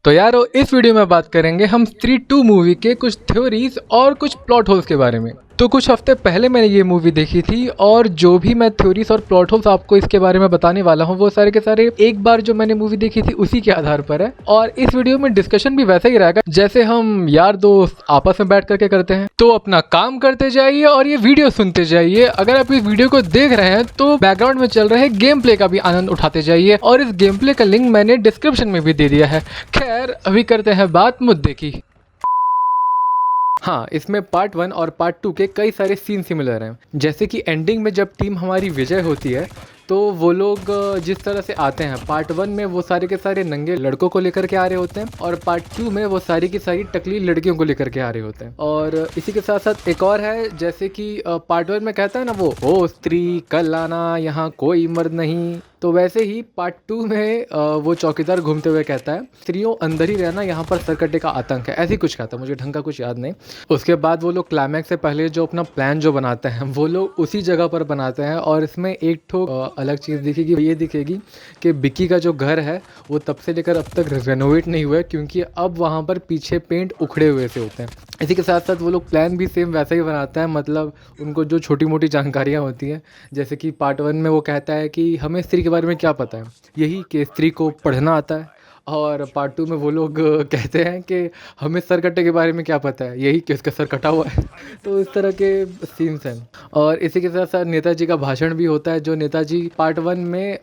तो यारो इस वीडियो में बात करेंगे हम स्त्री 2 मूवी के कुछ थ्योरीज और कुछ प्लॉट होल्स के बारे में। तो कुछ हफ्ते पहले मैंने ये मूवी देखी थी और जो भी मैं थ्योरीज और प्लॉट होल्स आपको इसके बारे में बताने वाला हूँ वो सारे के सारे एक बार जो मैंने मूवी देखी थी उसी के आधार पर है। और इस वीडियो में डिस्कशन भी वैसा ही रहेगा जैसे हम यार दोस्त आपस में बैठ करके करते हैं। तो अपना काम करते जाइए और ये वीडियो सुनते जाइए। अगर आप इस वीडियो को देख रहे हैं तो बैकग्राउंड में चल रहे गेम प्ले का भी आनंद उठाते जाइए और इस गेम प्ले का लिंक मैंने डिस्क्रिप्शन में भी दे दिया है। खैर अभी करते हैं बात मुद्दे की। हाँ, इसमें पार्ट 1 और पार्ट 2 के कई सारे सीन सिमिलर हैं। जैसे कि एंडिंग में जब टीम हमारी विजय होती है तो वो लोग जिस तरह से आते हैं, पार्ट 1 में वो सारे के सारे नंगे लड़कों को लेकर के आ रहे होते हैं और पार्ट 2 में वो सारी की सारी टकली लड़कियों को लेकर के आ रहे होते हैं। और इसी के साथ साथ एक और है, जैसे कि पार्ट 1 में कहता है ना वो, ओ स्त्री कल आना, यहाँ कोई मर्द नहीं। तो वैसे ही पार्ट 2 में वो चौकीदार घूमते हुए कहता है, स्त्रियों अंदर ही रहना, यहाँ पर सरकटे का आतंक है, ऐसी कुछ कहता है, मुझे ढंग का कुछ याद नहीं। उसके बाद वो लोग क्लाइमैक्स से पहले जो अपना प्लान जो बनाते हैं वो लोग उसी जगह पर बनाते हैं। और इसमें एक ठो अलग चीज़ दिखेगी, ये दिखेगी कि बिक्की का जो घर है वो तब से लेकर अब तक रेनोवेट नहीं हुआ है क्योंकि अब वहाँ पर पीछे पेंट उखड़े हुए से होते हैं। इसी के साथ साथ वो लोग प्लान भी सेम वैसा ही बनाता है, मतलब उनको जो छोटी मोटी जानकारियाँ होती हैं, जैसे कि पार्ट 1 में वो कहता है कि हमें स्त्री के बारे में क्या पता है, यही कि स्त्री को पढ़ना आता है। और पार्ट 2 में वो लोग कहते हैं कि हमें सर कट्टे के बारे में क्या पता है, यही कि उसका सर कटा हुआ है। तो इस तरह के सीन्स हैं। और इसी के साथ साथ नेताजी का भाषण भी होता है, जो नेताजी पार्ट 1 में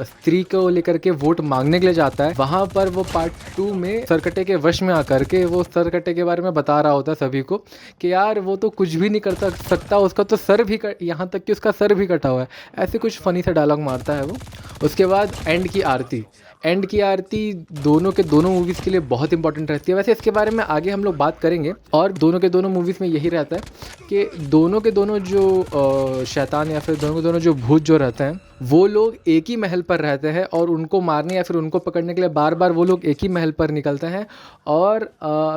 स्त्री को लेकर के वोट मांगने के लिए जाता है, वहाँ पर वो पार्ट 2 में सरकटे के वश में आकर के वो सरकटे के बारे में बता रहा होता है सभी को कि यार वो तो कुछ भी नहीं कर सकता, उसका तो सर भी यहाँ तक कि उसका सर भी कटा हुआ है। ऐसे कुछ फ़नी सा डायलॉग मारता है वो। उसके बाद एंड की आरती दोनों के दोनों मूवीज़ के लिए बहुत इंपॉर्टेंट रहती है। वैसे इसके बारे में आगे हम लोग बात करेंगे। और दोनों के दोनों मूवीज़ में यही रहता है कि दोनों के दोनों जो शैतान या फिर दोनों के दोनों जो भूत जो रहते हैं वो लोग एक ही महल पर रहते हैं और उनको मारने या फिर उनको पकड़ने के लिए बार बार वो लोग एक ही महल पर निकलते हैं। और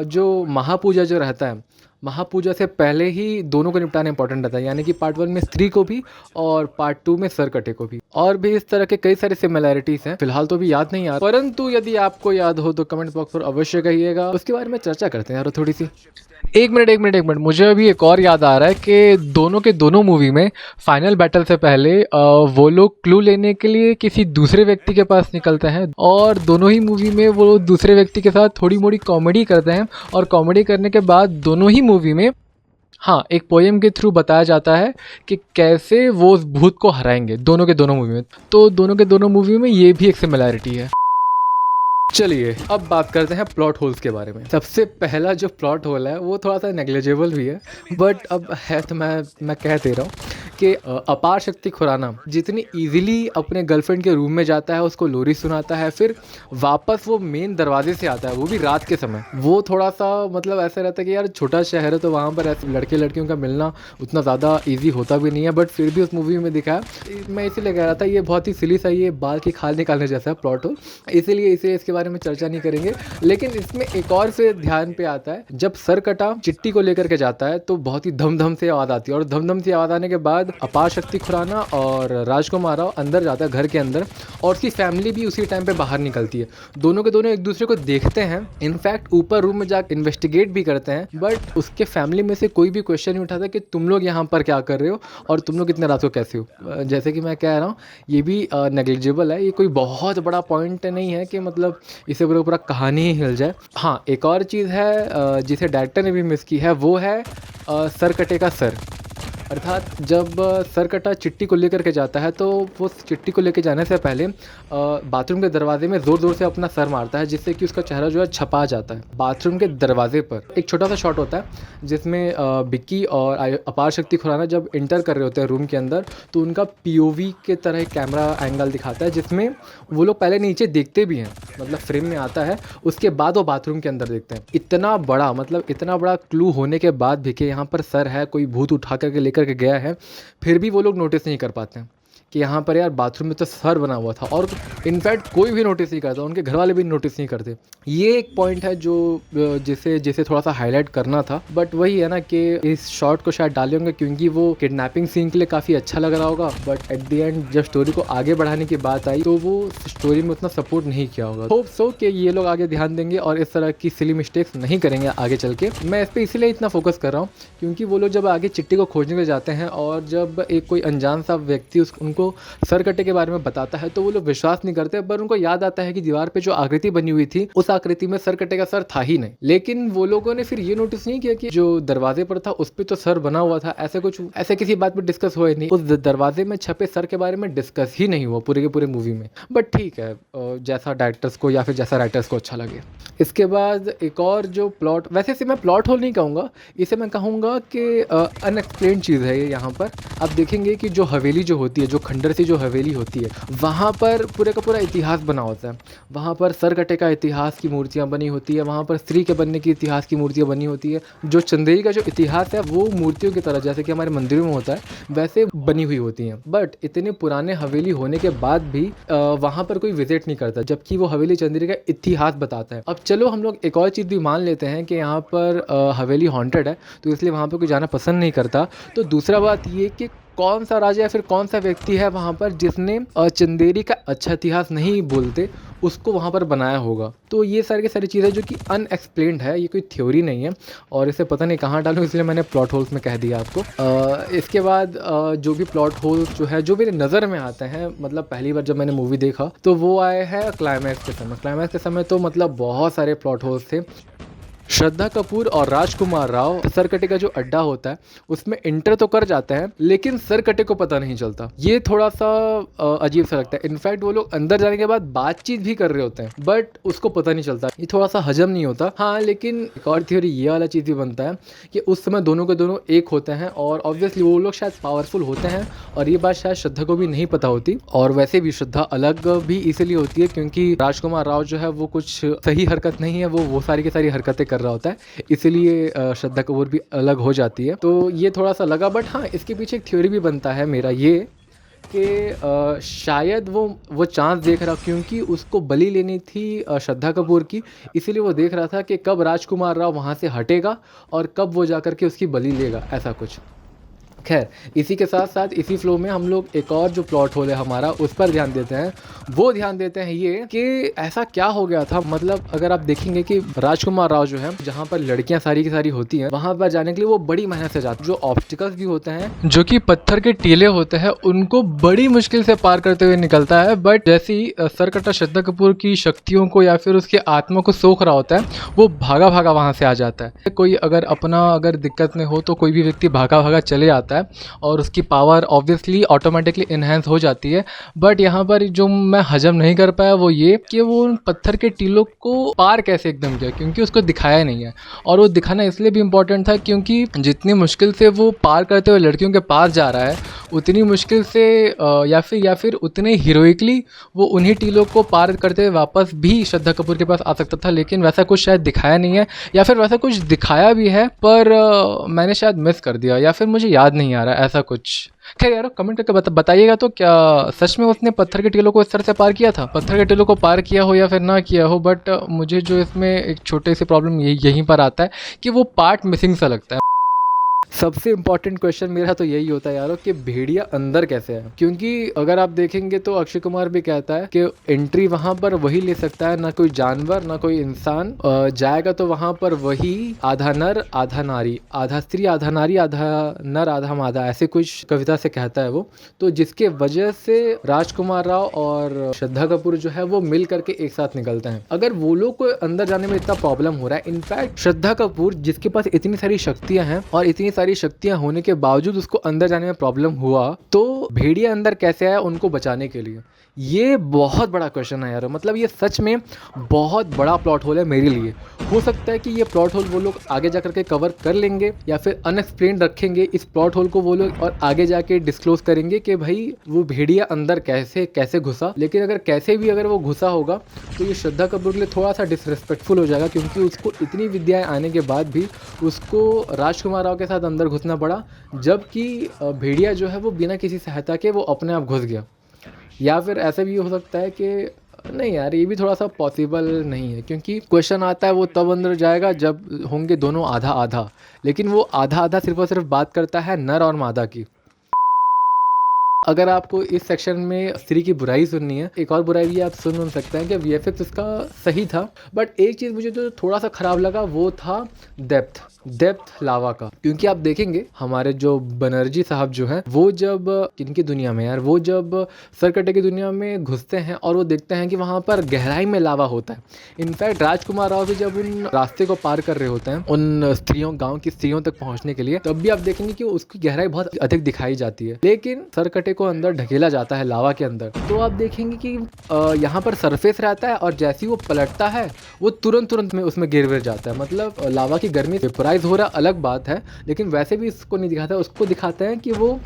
जो महापूजा जो रहता है, महापूजा से पहले ही दोनों को निपटाना इंपॉर्टेंट रहता है, यानी कि पार्ट 1 में स्त्री को भी और पार्ट 2 में सरकटे को भी। और भी इस तरह के कई सारे सिमिलैरिटीज हैं, फिलहाल तो भी याद नहीं आ, परंतु यदि आपको याद हो तो कमेंट बॉक्स पर अवश्य कहिएगा, उसके बारे में चर्चा करते हैं यार थोड़ी सी। एक मिनट, मुझे अभी एक और याद आ रहा है कि दोनों के दोनों मूवी में फाइनल बैटल से पहले वो लोग क्लू लेने के लिए किसी दूसरे व्यक्ति के पास निकलते हैं और दोनों ही मूवी में वो दूसरे व्यक्ति के साथ थोड़ी मोड़ी कॉमेडी करते हैं। और कॉमेडी करने के बाद दोनों ही मूवी में एक पोएम के थ्रू बताया जाता है कि कैसे वो उस भूत को हराएंगे, दोनों के दोनों मूवी में। तो दोनों के दोनों मूवी में ये भी एक सिमिलैरिटी है। चलिए अब बात करते हैं प्लॉट होल्स के बारे में। सबसे पहला जो प्लॉट होल है वो थोड़ा सा नेग्लिजिबल भी है, बट अब है तो मैं कह दे रहा हूँ कि अपार शक्ति खुराना जितनी इजीली अपने गर्लफ्रेंड के रूम में जाता है, उसको लोरी सुनाता है, फिर वापस वो मेन दरवाजे से आता है, वो भी रात के समय। वो थोड़ा सा मतलब ऐसा रहता है कि यार छोटा शहर है तो वहाँ पर ऐसे लड़के लड़कियों का मिलना उतना ज़्यादा ईजी होता भी नहीं है, बट फिर भी उस मूवी में दिखाया। मैं इसीलिए कह रहा था ये बहुत ही सिली सा, ये बाल की खाल निकालने जैसा है प्लॉट होल, इसीलिए इसे इसके बारे में चर्चा नहीं करेंगे। लेकिन इसमें एक और से ध्यान पे आता है, जब सर कटा चिट्टी को लेकर के जाता है तो बहुत ही धम से आवाज़ आती है और धम से आवाज़ आने के बाद अपार शक्ति खुराना और राजकुमार राव अंदर जाता है घर के अंदर, और उसकी फैमिली भी उसी टाइम पे बाहर निकलती है। दोनों के दोनों एक दूसरे को देखते हैं, इनफैक्ट ऊपर रूम में जाकर इन्वेस्टिगेट भी करते हैं, बट उसके फैमिली में से कोई भी क्वेश्चन नहीं उठाता कि तुम लोग यहाँ पर क्या कर रहे हो और तुम लोग इतने रात को कैसे हो। जैसे कि मैं कह रहा हूँ ये भी नेग्लिजिबल है, ये कोई बहुत बड़ा पॉइंट नहीं है कि मतलब इसे पूरा कहानी ही हिल जाए। हाँ, एक और चीज़ है जिसे डायरेक्टर ने भी मिस की है, वो है सरकटे का सर। अर्थात जब सरकटा चिट्टी को लेकर के जाता है तो वो चिट्टी को लेकर जाने से पहले बाथरूम के दरवाजे में ज़ोर से अपना सर मारता है, जिससे कि उसका चेहरा जो है छपा जाता है। बाथरूम के दरवाजे पर एक छोटा सा शॉट होता है जिसमें बिक्की और अपार शक्ति खुराना जब इंटर कर रहे होते हैं रूम के अंदर, तो उनका POV के तरह एक कैमरा एंगल दिखाता है जिसमें वो लोग पहले नीचे देखते भी हैं, मतलब फ्रेम में आता है, उसके बाद वो बाथरूम के अंदर देखते हैं। इतना बड़ा क्लू होने के बाद भी कि यहाँ पर सर है, कोई भूत उठा करके लेकर के गया है, फिर भी वो लोग नोटिस नहीं कर पाते हैं कि यहाँ पर यार बाथरूम में तो सर बना हुआ था और इनफैक्ट कोई भी नोटिस नहीं करता, उनके घर वाले भी नोटिस नहीं करते। ये एक पॉइंट है जो जिसे जिसे थोड़ा सा हाईलाइट करना था, बट वही है ना कि इस शॉट को शायद डाले होंगे क्योंकि वो किडनैपिंग सीन के लिए काफ़ी अच्छा लग रहा होगा, बट एट द एंड जब स्टोरी को आगे बढ़ाने की बात आई तो वो स्टोरी में उतना सपोर्ट नहीं किया होगा। होप सो कि ये लोग आगे ध्यान देंगे और इस तरह की सिली मिस्टेक्स नहीं करेंगे आगे चल के। मैं इस पर इसलिए इतना फोकस कर रहा हूँ क्योंकि वो लोग जब आगे चिट्टी को खोजने के लिए जाते हैं और जब एक कोई अनजान सा व्यक्ति उनको सरकटे के बारे में बताता है तो वो लोग विश्वास नहीं करते, पर उनको याद आता है कि दीवार पे जो आकृति बनी हुई थी उस आकृति में सरकटे का सर था ही नहीं। लेकिन वो लोगों ने फिर ये नोटिस नहीं किया कि जो दरवाजे पर था उस पर तो सर बना हुआ था। ऐसे किसी बात पे डिस्कस हुआ ही नहीं, उस दरवाजे में छपे सर के बारे में डिस्कस ही नहीं हुआ पूरे के पूरे मूवी में। बट ठीक है, जैसा डायरेक्टर्स को या फिर जैसा राइटर्स को अच्छा लगे। इसके बाद एक और जो प्लॉट, वैसे इसे मैं प्लॉट होल नहीं कहूँगा, इसे मैं कहूँगा कि अनएक्सप्लेन चीज़ है ये। यहाँ पर आप देखेंगे कि जो हवेली जो होती है, जो खंडर सी जो हवेली होती है, वहाँ पर पूरे का पूरा इतिहास बना होता है। वहाँ पर सरकटे का इतिहास की मूर्तियाँ बनी होती है, वहाँ पर स्त्री के बनने की इतिहास की मूर्तियाँ बनी होती है। जो चंदेरी का जो इतिहास है वो मूर्तियों की तरह जैसे कि हमारे मंदिरों में होता है वैसे बनी हुई होती हैं। बट इतने पुराने हवेली होने के बाद भी वहाँ पर कोई विजिट नहीं करता, जबकि वो हवेली चंदेरी का इतिहास बताता है। अब चलो हम लोग एक और चीज़ भी मान लेते हैं कि यहाँ पर हवेली हॉन्टेड है तो इसलिए वहाँ पर कोई जाना पसंद नहीं करता। तो दूसरा बात ये कि कौन सा राजा या फिर कौन सा व्यक्ति है वहाँ पर जिसने चंदेरी का अच्छा इतिहास नहीं बोलते उसको वहाँ पर बनाया होगा। तो ये सारी की सारी चीज़ें जो कि अनएक्सप्लेन्ड है, ये कोई थ्योरी नहीं है और इसे पता नहीं कहाँ डालूँ, इसलिए मैंने प्लॉट होल्स में कह दिया आपको। इसके बाद जो भी प्लॉट होल्स जो है जो मेरे नज़र में आते हैं, मतलब पहली बार जब मैंने मूवी देखा तो वो आए हैं क्लाइमैक्स के समय। क्लाइमैक्स के समय तो मतलब बहुत सारे प्लॉट होल्स थे। श्रद्धा कपूर और राजकुमार राव सरकटे का जो अड्डा होता है उसमें इंटर तो कर जाते हैं लेकिन सरकटे को पता नहीं चलता। ये थोड़ा सा अजीब सा लगता है। इनफैक्ट वो लोग अंदर जाने के बाद बातचीत भी कर रहे होते हैं बट उसको पता नहीं चलता, ये थोड़ा सा हजम नहीं होता। हाँ, लेकिन एक और थ्योरी ये वाला चीज़ भी बनता है कि उस समय दोनों के दोनों एक होते हैं और ऑब्वियसली वो लोग शायद पावरफुल होते हैं और ये बात शायद श्रद्धा को भी नहीं पता होती। और वैसे भी श्रद्धा अलग भी इसीलिए होती है क्योंकि राजकुमार राव जो है वो कुछ सही हरकत नहीं है, वो सारी की सारी हरकतें कर रहा होता है, इसीलिए श्रद्धा कपूर भी अलग हो जाती है। तो ये थोड़ा सा लगा, बट हाँ इसके पीछे एक थ्योरी भी बनता है मेरा ये कि शायद वो चांस देख रहा, क्योंकि उसको बलि लेनी थी श्रद्धा कपूर की, इसीलिए वो देख रहा था कि कब राजकुमार राव वहाँ से हटेगा और कब वो जाकर के उसकी बलि लेगा, ऐसा कुछ। खैर, इसी के साथ साथ इसी फ्लो में हम लोग एक और जो प्लॉट होल है हमारा उस पर ध्यान देते हैं। वो ध्यान देते हैं ये कि ऐसा क्या हो गया था। मतलब अगर आप देखेंगे कि राजकुमार राव जो है जहाँ पर लड़कियां सारी की सारी होती हैं वहाँ पर जाने के लिए वो बड़ी मेहनत से जाते हैं। जो ऑब्स्टिकल्स भी होते हैं जो कि पत्थर के टीले होते हैं उनको बड़ी मुश्किल से पार करते हुए निकलता है। बट जैसी सरकट्टा श्रद्धा कपूर की शक्तियों को या फिर उसकी आत्मा को सोख रहा होता है वो भागा भागा वहाँ से आ जाता है। कोई अगर दिक्कत में हो तो कोई भी व्यक्ति भागा भागा चले आता है और उसकी पावर ऑब्वियसली ऑटोमेटिकली इन्हेंस हो जाती है। बट यहाँ पर जो मैं हजम नहीं कर पाया वो ये कि वो उन पत्थर के टीलों को पार कैसे एकदम किया, क्योंकि उसको दिखाया नहीं है। और वो दिखाना इसलिए भी इम्पोर्टेंट था क्योंकि जितनी मुश्किल से वो पार करते हुए लड़कियों के पास जा रहा है उतनी मुश्किल से या फिर उतने हीरोइकली वो उन्हीं टीलों को पार करते हुए वापस भी श्रद्धा कपूर के पास आ सकता था। लेकिन वैसा कुछ शायद दिखाया नहीं है, या फिर वैसा कुछ दिखाया भी है पर मैंने शायद मिस कर दिया या फिर मुझे याद नहीं आ रहा ऐसा कुछ। खैर यार, कमेंट करके बताइएगा तो क्या सच में उसने पत्थर के टीलों को इस तरह से पार किया था, पत्थर के टीलों को पार किया हो या फिर ना किया हो। बट मुझे जो इसमें एक छोटे से प्रॉब्लम यहीं पर आता है कि वो पार्ट मिसिंग सा लगता है। सबसे इम्पॉर्टेंट क्वेश्चन मेरा तो यही होता है यारो कि भेड़िया अंदर कैसे है, क्योंकि अगर आप देखेंगे तो अक्षय कुमार भी कहता है कि एंट्री वहां पर वही ले सकता है, ना कोई जानवर ना कोई इंसान जाएगा तो वहां पर वही आधा नर आधा नारी, आधा स्त्री आधा नारी, आधा नर आधा मादा, ऐसे कुछ कविता से कहता है वो। तो जिसके वजह से राजकुमार राव और श्रद्धा कपूर जो है वो मिल करके एक साथ निकलते हैं। अगर वो लोग को अंदर जाने में इतना प्रॉब्लम हो रहा है, इनफैक्ट श्रद्धा कपूर जिसके पास इतनी सारी शक्तियां हैं और इतनी सारी शक्तियां होने के बावजूद उसको अंदर जाने में प्रॉब्लम हुआ, तो भेड़िया अंदर कैसे आया उनको बचाने के लिए? ये बहुत बड़ा क्वेश्चन है यार। मतलब ये सच में बहुत बड़ा प्लॉट होल है मेरे लिए। हो सकता है कि ये प्लॉट होल वो लोग आगे जाकर के कवर कर लेंगे या फिर अनएक्सप्लेन्ड रखेंगे इस प्लॉट होल को वो लोग, और आगे जाके डिस्क्लोज करेंगे कि भाई वो भेड़िया अंदर कैसे घुसा। लेकिन अगर वो घुसा होगा तो ये श्रद्धा कपूर के लिए थोड़ा सा डिसरिस्पेक्टफुल हो जाएगा, क्योंकि उसको इतनी विद्याएं आने के बाद भी उसको राजकुमार राव के साथ अंदर घुसना पड़ा, जबकि भेड़िया जो है वो बिना किसी सहायता के वो अपने आप घुस गया। या फिर ऐसा भी हो सकता है कि नहीं यार, ये भी थोड़ा सा पॉसिबल नहीं है, क्योंकि क्वेश्चन आता है वो तब अंदर जाएगा जब होंगे दोनों आधा आधा, लेकिन वो आधा आधा सिर्फ और सिर्फ बात करता है नर और मादा की। अगर आपको इस सेक्शन में स्त्री की बुराई सुननी है, एक और बुराई भी आप सुन सकते हैं कि वीएफएक्स इसका सही था, बट एक चीज़ मुझे जो थोड़ा सा ख़राब लगा वो था डेप्थ लावा का। क्योंकि आप देखेंगे हमारे जो बनर्जी साहब जो हैं, वो जब इनकी दुनिया में यार, वो जब सरकटे की दुनिया में घुसते हैं और वो देखते हैं कि वहाँ पर गहराई में लावा होता है। इनफैक्ट राजकुमार राव भी जब उन रास्ते को पार कर रहे होते हैं उन स्त्रियों, गाँव की स्त्रियों तक पहुँचने के लिए, तब भी आप देखेंगे कि उसकी गहराई बहुत अधिक दिखाई जाती है। लेकिन सरकटे को अंदर ढकेला जाता है लावा के अंदर, तो आप देखेंगे कि यहाँ पर सरफेस रहता है और जैसे ही वो पलटता है वो तुरंत में उसमें गिर जाता है। मतलब लावा की गर्मी वेपराइज हो रहा अलग बात है, लेकिन वैसे भी इसको नहीं दिखाता है, उसको दिखाते हैं कि वो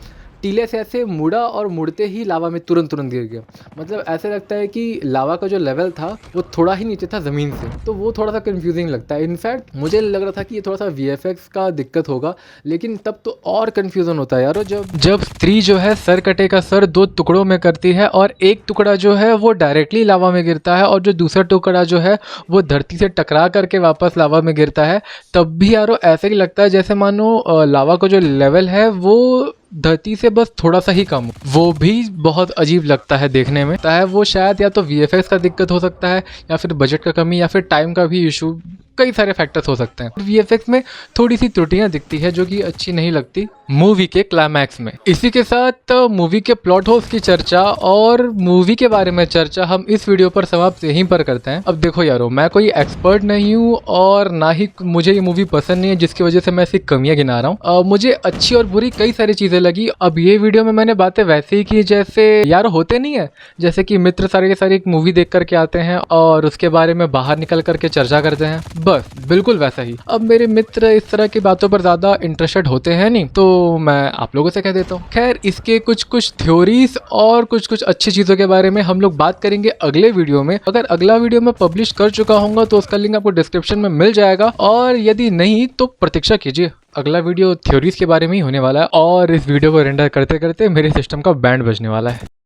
टीले से ऐसे मुड़ा और मुड़ते ही लावा में तुरंत गिर गया। मतलब ऐसे लगता है कि लावा का जो लेवल था वो थोड़ा ही नीचे था ज़मीन से, तो वो थोड़ा सा कंफ्यूजिंग लगता है। इनफैक्ट मुझे लग रहा था कि ये थोड़ा सा वीएफएक्स का दिक्कत होगा, लेकिन तब तो और कंफ्यूजन होता है यार, जब स्त्री जो है सरकटे का सर 2 टुकड़ों में करती है और एक टुकड़ा जो है वो डायरेक्टली लावा में गिरता है और जो दूसरा टुकड़ा जो है वो धरती से टकरा करके वापस लावा में गिरता है, तब भी यारो ऐसे ही लगता है जैसे मानो लावा का जो लेवल है वो धरती से बस थोड़ा सा ही कम हो। वो भी बहुत अजीब लगता है देखने में। वो शायद या तो वीएफएक्स का दिक्कत हो सकता है या फिर बजट का कमी या फिर टाइम का भी इशू, कई सारे फैक्टर्स हो सकते हैं। वीएफएक्स में थोड़ी सी त्रुटियां दिखती है जो कि अच्छी नहीं लगती मूवी के क्लाइमैक्स में। इसी के साथ मूवी के प्लॉट होल्स की चर्चा और मूवी के बारे में चर्चा हम इस वीडियो पर समाप्त यहीं पर करते हैं। अब देखो यारो, मैं कोई एक्सपर्ट नहीं हूँ और ना ही मुझे ये मूवी पसंद नहीं है जिसकी वजह से मैं इसकी कमियां गिना रहा हूँ। मुझे अच्छी और बुरी कई सारी चीजें लगी। अब ये वीडियो में मैंने बातें वैसे ही की जैसे यार होते नहीं है, जैसे कि मित्र सारे के सारे एक मूवी देख करके आते हैं और उसके बारे में बाहर निकल करके चर्चा करते हैं, बस बिल्कुल वैसा ही। अब मेरे मित्र इस तरह की बातों पर ज्यादा इंटरेस्टेड होते हैं नहीं, तो मैं आप लोगों से कह देता हूँ। खैर, इसके कुछ थ्योरीज और कुछ अच्छी चीजों के बारे में हम लोग बात करेंगे अगले वीडियो में। अगर अगला वीडियो मैं पब्लिश कर चुका हूँ तो उसका लिंक आपको डिस्क्रिप्शन में मिल जाएगा, और यदि नहीं तो प्रतीक्षा कीजिए, अगला वीडियो थ्योरीज के बारे में ही होने वाला है और इस वीडियो को रेंडर करते करते मेरे सिस्टम का बैंड बजने वाला है।